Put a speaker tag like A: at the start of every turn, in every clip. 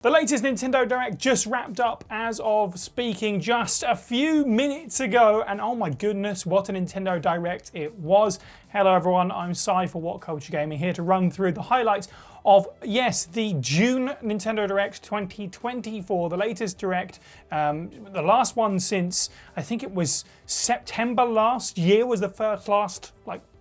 A: The latest Nintendo Direct just wrapped up as of speaking just a few minutes ago, and oh my goodness, what a Nintendo Direct it was. Hello everyone, I'm Sai for What Culture Gaming, here to run through the highlights of, yes, the June Nintendo Direct 2024, the latest Direct, the last one since, I think it was September last year was the last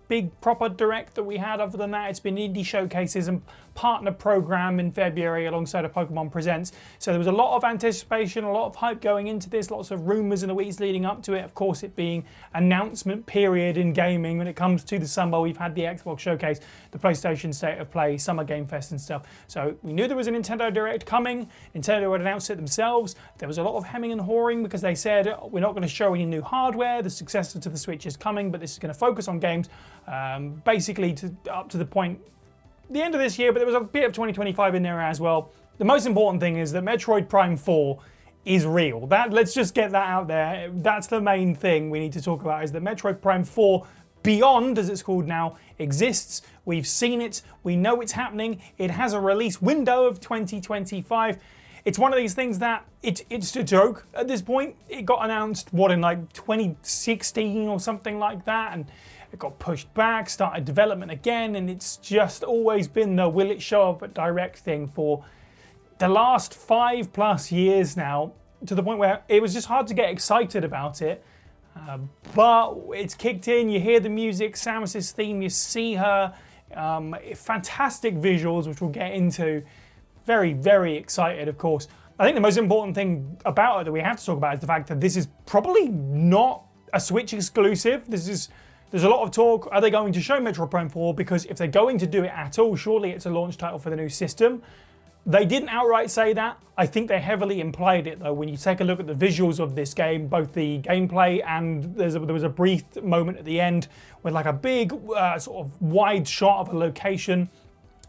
A: big proper Direct that we had. Other than that, it's been indie showcases and partner program in February alongside a Pokemon Presents. So there was a lot of anticipation, a lot of hype going into this, lots of rumours in the weeks leading up to it. Of course, it being announcement period in gaming. When it comes to the summer, we've had the Xbox Showcase, the PlayStation State of Play, Summer Game Fest and stuff. So we knew there was a Nintendo Direct coming. Nintendo had announced it themselves. There was a lot of hemming and hawing because they said, we're not going to show any new hardware. The successor to the Switch is coming, but this is going to focus on games. Basically up to the point, the end of this year, but there was a bit of 2025 in there as well. The most important thing is that Metroid Prime 4 is real. Let's just get that out there. That's the main thing we need to talk about, is that Metroid Prime 4 Beyond, as it's called now, exists. We've seen it. We know it's happening. It has a release window of 2025. It's one of these things that it's a joke at this point. It got announced, in 2016 or something like that, and it got pushed back, started development again, and it's just always been the will it show up at Direct thing for the last 5+ years now, to the point where it was just hard to get excited about it. But it's kicked in, you hear the music, Samus's theme, you see her, fantastic visuals, which we'll get into. Very, very excited, of course. I think the most important thing about it that we have to talk about is the fact that this is probably not a Switch exclusive. There's a lot of talk, are they going to show Metroid Prime 4? Because if they're going to do it at all, surely it's a launch title for the new system. They didn't outright say that. I think they heavily implied it though. When you take a look at the visuals of this game, both the gameplay and there was a brief moment at the end with a big sort of wide shot of a location.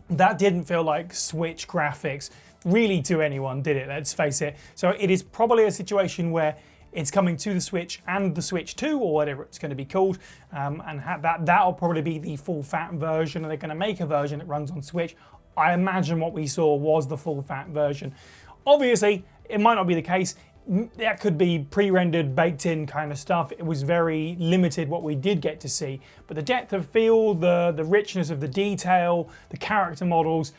A: That didn't feel like Switch graphics really to anyone, did it? Let's face it. So it is probably a situation where it's coming to the Switch and the Switch 2, or whatever it's going to be called, and that'll probably be the full-fat version, and they're going to make a version that runs on Switch. I imagine what we saw was the full-fat version. Obviously, it might not be the case. That could be pre-rendered, baked-in kind of stuff. It was very limited what we did get to see. But the depth of field, the richness of the detail, the character models,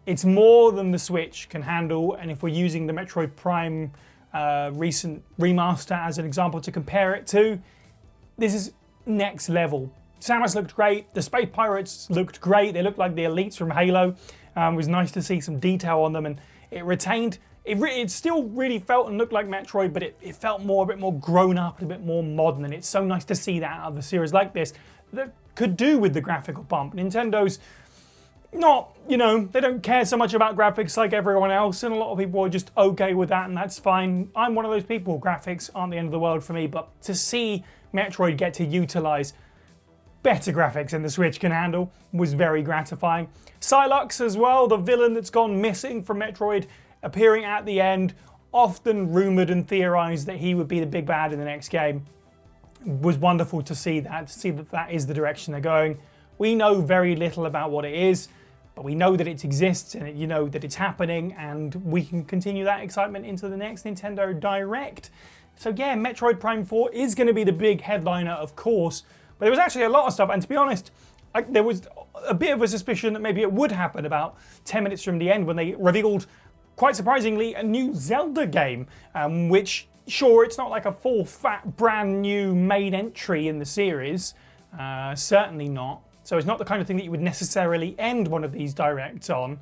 A: it's more than the Switch can handle. And if we're using the Metroid Prime recent remaster as an example to compare it to, this is next level. Samus looked great, the Space Pirates looked great, they looked like the elites from Halo. It was nice to see some detail on them, and it retained, it still really felt and looked like Metroid, but it felt a bit more grown up, a bit more modern, and it's so nice to see that out of a series like this that could do with the graphical bump. Nintendo's not, they don't care so much about graphics like everyone else, and a lot of people are just okay with that, and that's fine. I'm one of those people. Graphics aren't the end of the world for me, but to see Metroid get to utilize better graphics than the Switch can handle was very gratifying. Psylocke as well, the villain that's gone missing from Metroid, appearing at the end, often rumoured and theorised that he would be the big bad in the next game. It was wonderful to see that is the direction they're going. We know very little about what it is, but we know that it exists, and that it's happening, and we can continue that excitement into the next Nintendo Direct. So yeah, Metroid Prime 4 is going to be the big headliner, of course, but there was actually a lot of stuff, and to be honest, there was a bit of a suspicion that maybe it would happen about 10 minutes from the end when they revealed, quite surprisingly, a new Zelda game, which, sure, it's not like a full-fat, brand new main entry in the series, certainly not. So it's not the kind of thing that you would necessarily end one of these Directs on.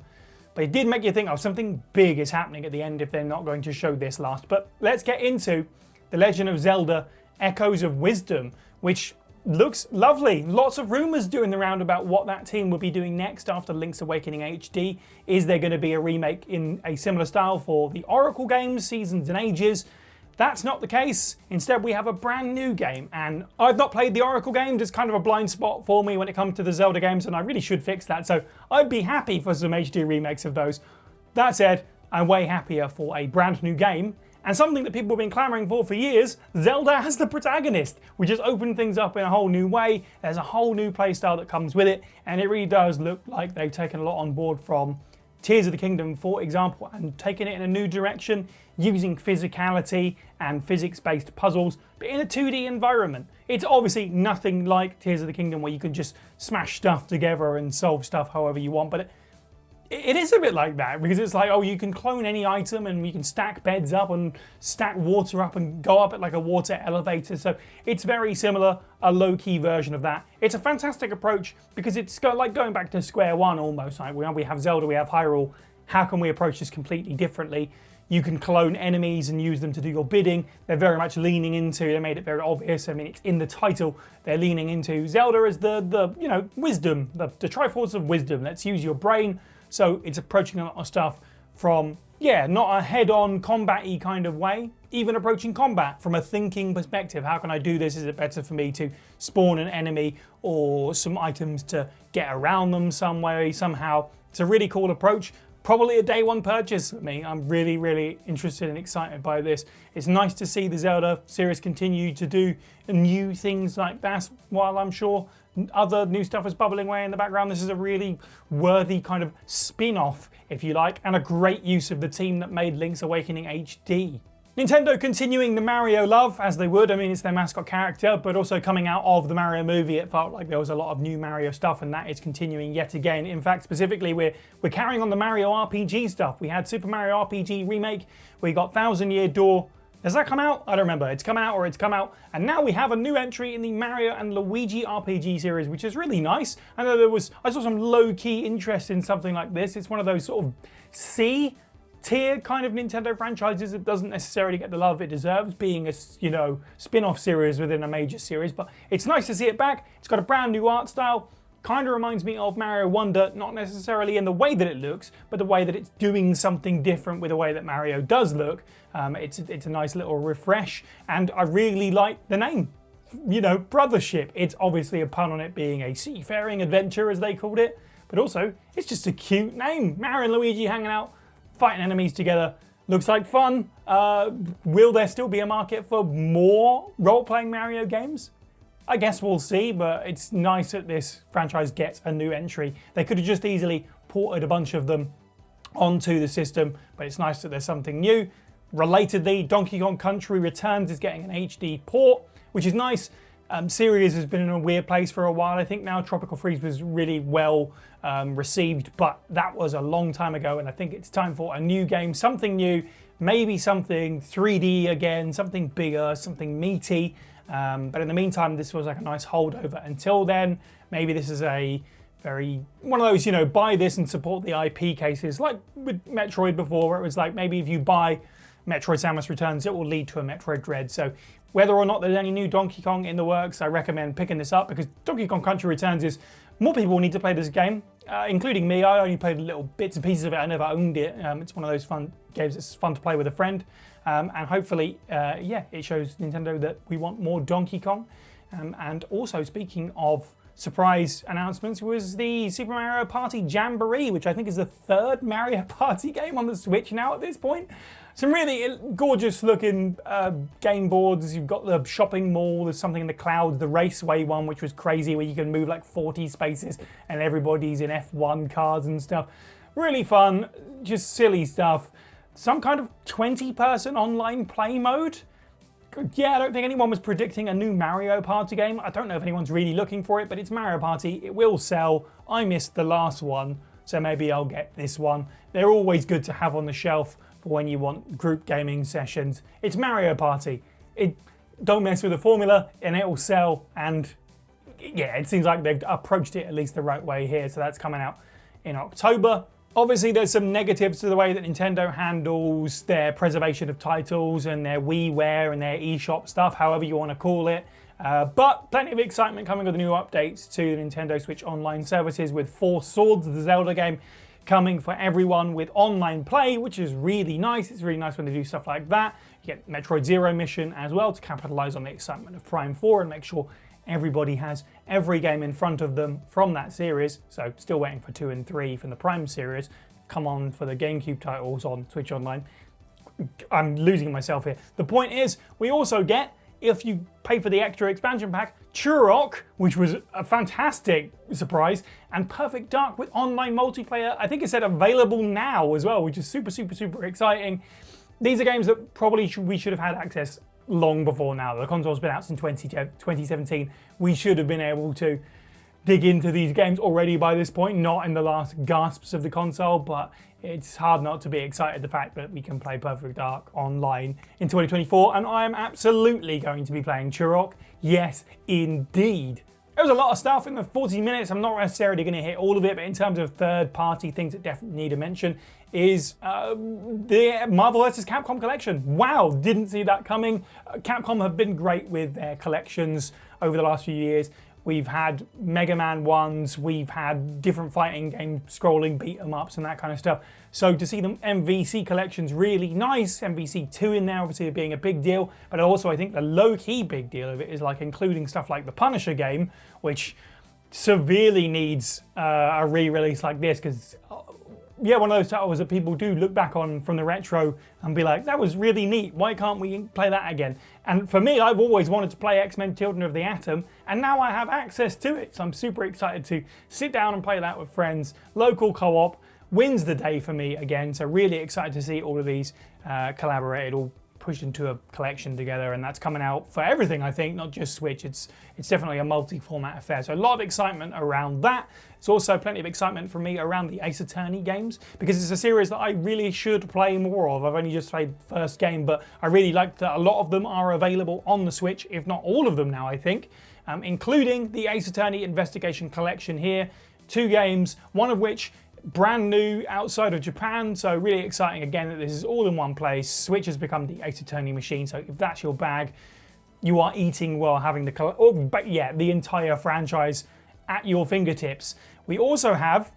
A: But it did make you think, oh, something big is happening at the end if they're not going to show this last. But let's get into The Legend of Zelda Echoes of Wisdom, which looks lovely. Lots of rumours doing the round about what that team will be doing next after Link's Awakening HD. Is there going to be a remake in a similar style for the Oracle games, Seasons and Ages? That's not the case. Instead, we have a brand new game, and I've not played the Oracle games. It's kind of a blind spot for me when it comes to the Zelda games, and I really should fix that, so I'd be happy for some HD remakes of those. That said, I'm way happier for a brand new game, and something that people have been clamouring for years, Zelda as the protagonist. We just opened things up in a whole new way. There's a whole new playstyle that comes with it, and it really does look like they've taken a lot on board from Tears of the Kingdom, for example, and taking it in a new direction using physicality and physics-based puzzles, but in a 2D environment. It's obviously nothing like Tears of the Kingdom where you can just smash stuff together and solve stuff however you want, but it is a bit like that, because it's like, oh, you can clone any item and you can stack beds up and stack water up and go up at like a water elevator. So it's very similar, a low-key version of that. It's a fantastic approach because it's like going back to square one almost. Like we have Zelda, we have Hyrule. How can we approach this completely differently? You can clone enemies and use them to do your bidding. They're very much leaning into, they made it very obvious, I mean, it's in the title, they're leaning into Zelda as the you know, wisdom, the Triforce of wisdom. Let's use your brain. So it's approaching a lot of stuff from, yeah, not a head-on combat-y kind of way, even approaching combat from a thinking perspective. How can I do this? Is it better for me to spawn an enemy or some items to get around them some way, somehow? It's a really cool approach. Probably a day one purchase for me. I'm really, really interested and excited by this. It's nice to see the Zelda series continue to do new things like that, while I'm sure other new stuff is bubbling away in the background. This is a really worthy kind of spin-off, if you like, and a great use of the team that made Link's Awakening HD. Nintendo continuing the Mario love, as they would. I mean, it's their mascot character, but also coming out of the Mario movie, it felt like there was a lot of new Mario stuff, and that is continuing yet again. In fact, specifically, we're carrying on the Mario RPG stuff. We had Super Mario RPG Remake, we got Thousand Year Door. Has that come out? I don't remember. It's come out or it's come out. And now we have a new entry in the Mario and Luigi RPG series, which is really nice. I know I saw some low-key interest in something like this. It's one of those sort of C-tier kind of Nintendo franchises that doesn't necessarily get the love it deserves, being a, you know, spin-off series within a major series. But it's nice to see it back. It's got a brand new art style. Kind of reminds me of Mario Wonder, not necessarily in the way that it looks, but the way that it's doing something different with the way that Mario does look. It's a nice little refresh, and I really like the name. You know, Brothership. It's obviously a pun on it being a seafaring adventure, as they called it, but also it's just a cute name. Mario and Luigi hanging out, fighting enemies together. Looks like fun. Will there still be a market for more role-playing Mario games? I guess we'll see, but it's nice that this franchise gets a new entry. They could have just easily ported a bunch of them onto the system, but it's nice that there's something new. Relatedly, Donkey Kong Country Returns is getting an HD port, which is nice. Series has been in a weird place for a while. I think now Tropical Freeze was really well received, but that was a long time ago, and I think it's time for a new game, something new, maybe something 3D again, something bigger, something meaty. But in the meantime, this was like a nice holdover. Until then, maybe this is a one of those, you know, buy this and support the IP cases, like with Metroid before, where it was like, maybe if you buy Metroid Samus Returns, it will lead to a Metroid Dread. So whether or not there's any new Donkey Kong in the works, I recommend picking this up, because Donkey Kong Country Returns is, more people need to play this game, including me. I only played little bits and pieces of it. I never owned it. It's one of those fun games that's fun to play with a friend. And hopefully, yeah, it shows Nintendo that we want more Donkey Kong. And also, speaking of surprise announcements, was the Super Mario Party Jamboree, which I think is the third Mario Party game on the Switch now at this point. Some really gorgeous looking game boards. You've got the shopping mall, there's something in the clouds, the raceway one, which was crazy, where you can move like 40 spaces and everybody's in F1 cars and stuff. Really fun, just silly stuff. Some kind of 20-person online play mode. Yeah, I don't think anyone was predicting a new Mario Party game. I don't know if anyone's really looking for it, but it's Mario Party. It will sell. I missed the last one, so maybe I'll get this one. They're always good to have on the shelf for when you want group gaming sessions. It's Mario Party. Don't mess with the formula, and it will sell. And yeah, it seems like they've approached it at least the right way here. So that's coming out in October. Obviously, there's some negatives to the way that Nintendo handles their preservation of titles and their WiiWare and their eShop stuff, however you want to call it. But plenty of excitement coming with the new updates to the Nintendo Switch Online services, with Four Swords, the Zelda game, coming for everyone with online play, which is really nice. It's really nice when they do stuff like that. You get Metroid Zero Mission as well to capitalize on the excitement of Prime 4 and make sure everybody has every game in front of them from that series. So still waiting for 2 and 3 from the Prime series. Come on for the GameCube titles on Switch Online. I'm losing myself here. The point is, we also get, if you pay for the extra expansion pack, Turok, which was a fantastic surprise, and Perfect Dark with online multiplayer. I think it said available now as well, which is super, super, super exciting. These are games that probably we should have had access long before now. The console's been out since 2017. We should have been able to dig into these games already by this point, not in the last gasps of the console, but it's hard not to be excited the fact that we can play Perfect Dark online in 2024, and I am absolutely going to be playing Turok. Yes, indeed. There was a lot of stuff in the 40 minutes. I'm not necessarily going to hit all of it, but in terms of third-party things that definitely need a mention is the Marvel vs. Capcom collection. Wow, didn't see that coming. Capcom have been great with their collections over the last few years. We've had Mega Man 1s, we've had different fighting game scrolling beat 'em ups and that kind of stuff. So to see the MVC collection's really nice, MVC 2 in there obviously being a big deal, but also I think the low-key big deal of it is like including stuff like the Punisher game, which severely needs a re-release like this, because yeah, one of those titles that people do look back on from the retro and be like, that was really neat, why can't we play that again? And for me, I've always wanted to play X-Men Children of the Atom, and now I have access to it, so I'm super excited to sit down and play that with friends. Local co-op wins the day for me again, so really excited to see all of these collaborated, all pushed into a collection together, and that's coming out for everything, I think, not just Switch. It's definitely a multi-format affair, so a lot of excitement around that. It's also plenty of excitement for me around the Ace Attorney games, because it's a series that I really should play more of. I've only just played the first game, but I really like that a lot of them are available on the Switch, if not all of them now, I think, including the Ace Attorney Investigation Collection here. 2 games, one of which brand new outside of Japan, so really exciting again that this is all in one place. Switch has become the Ace Attorney machine, so if that's your bag, you are eating while having the entire franchise at your fingertips. We also have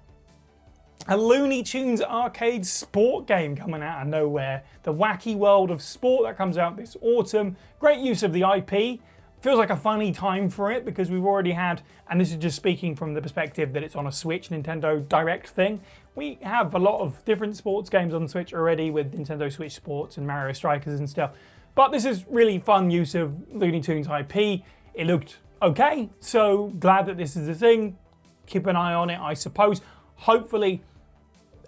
A: a Looney Tunes arcade sport game coming out of nowhere. The Wacky World of Sport that comes out this autumn. Great use of the IP. Feels like a funny time for it because we've already had, and this is just speaking from the perspective that it's on a Switch Nintendo Direct thing, we have a lot of different sports games on Switch already with Nintendo Switch Sports and Mario Strikers and stuff. But this is really fun use of Looney Tunes IP. It looked okay, so glad that this is a thing. Keep an eye on it, I suppose. Hopefully,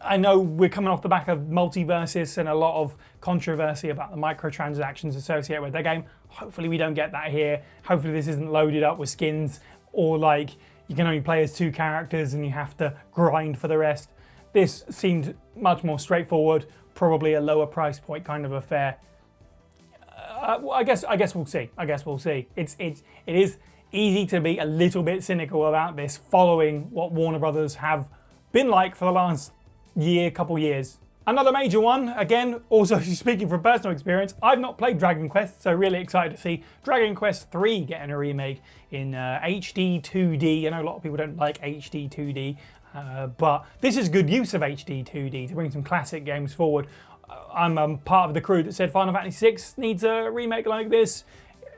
A: I know we're coming off the back of Multiversus and a lot of controversy about the microtransactions associated with the game. Hopefully we don't get that here. Hopefully this isn't loaded up with skins or like you can only play as 2 characters and you have to grind for the rest. This seemed much more straightforward, probably a lower price point kind of affair. I guess we'll see. I guess we'll see. It is easy to be a little bit cynical about this following what Warner Brothers have been like for the last couple years. Another major one, again, also speaking from personal experience, I've not played Dragon Quest, so really excited to see Dragon Quest 3 getting a remake in HD 2D. I know a lot of people don't like HD 2D, but this is good use of HD 2D to bring some classic games forward. I'm part of the crew that said Final Fantasy VI needs a remake like this.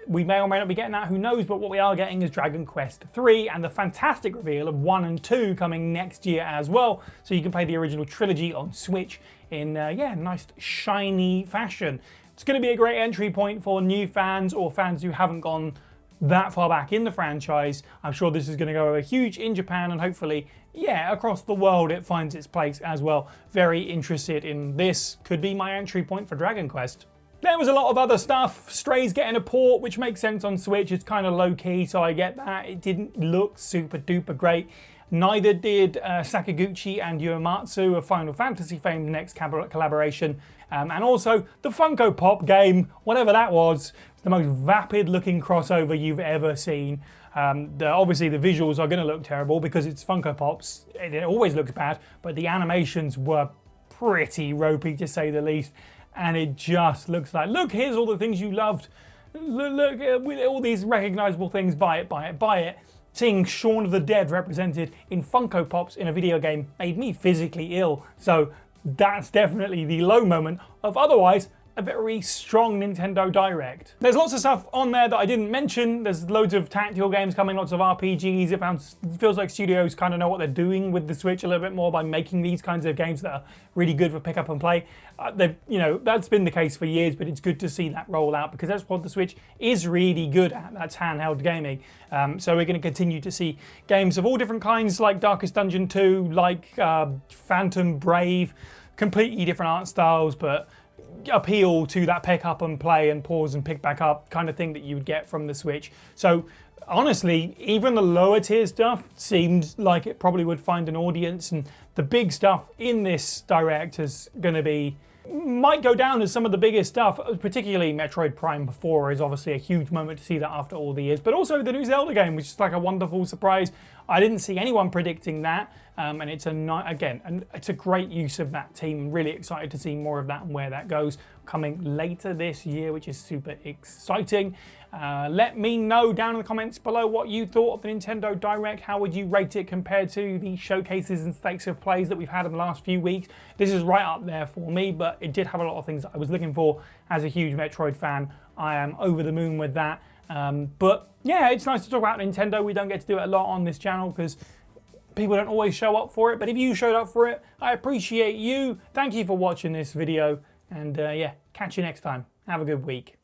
A: We may or may not be getting that, who knows, but what we are getting is Dragon Quest 3 and the fantastic reveal of 1 and 2 coming next year as well, so you can play the original trilogy on Switch in, nice shiny fashion. It's going to be a great entry point for new fans or fans who haven't gone that far back in the franchise. I'm sure this is going to go over huge in Japan and hopefully, across the world it finds its place as well. Very interested in this. Could be my entry point for Dragon Quest. There was a lot of other stuff. Stray's getting a port, which makes sense on Switch. It's kind of low-key, so I get that. It didn't look super duper great. Neither did Sakaguchi and Uematsu of Final Fantasy fame's next collaboration. And also the Funko Pop game, whatever that was, the most vapid looking crossover you've ever seen. Obviously the visuals are going to look terrible because it's Funko Pops. It always looks bad, but the animations were pretty ropey to say the least. And it just looks like, look, here's all the things you loved. Look, with all these recognizable things, buy it, buy it, buy it. Seeing Shaun of the Dead represented in Funko Pops in a video game made me physically ill. So that's definitely the low moment of otherwise a very strong Nintendo Direct. There's lots of stuff on there that I didn't mention. There's loads of tactical games coming, lots of RPGs. It feels like studios kind of know what they're doing with the Switch a little bit more by making these kinds of games that are really good for pick up and play. That's been the case for years, but it's good to see that roll out because that's what the Switch is really good at. That's handheld gaming. So we're going to continue to see games of all different kinds, like Darkest Dungeon 2, like Phantom Brave, completely different art styles, but appeal to that pick up and play and pause and pick back up kind of thing that you would get from the Switch. So honestly, even the lower tier stuff seemed like it probably would find an audience, and the big stuff in this Direct is going to might go down as some of the biggest stuff, particularly Metroid Prime 4 is obviously a huge moment to see that after all the years, but also the new Zelda game, which is like a wonderful surprise. I didn't see anyone predicting that, and it's it's a great use of that team. Really excited to see more of that and where that goes coming later this year, which is super exciting. Let me know down in the comments below what you thought of the Nintendo Direct. How would you rate it compared to the showcases and stakes of plays that we've had in the last few weeks? This is right up there for me, but it did have a lot of things that I was looking for as a huge Metroid fan. I am over the moon with that. But yeah, it's nice to talk about Nintendo. We don't get to do it a lot on this channel because people don't always show up for it. But if you showed up for it, I appreciate you. Thank you for watching this video. And yeah, catch you next time. Have a good week.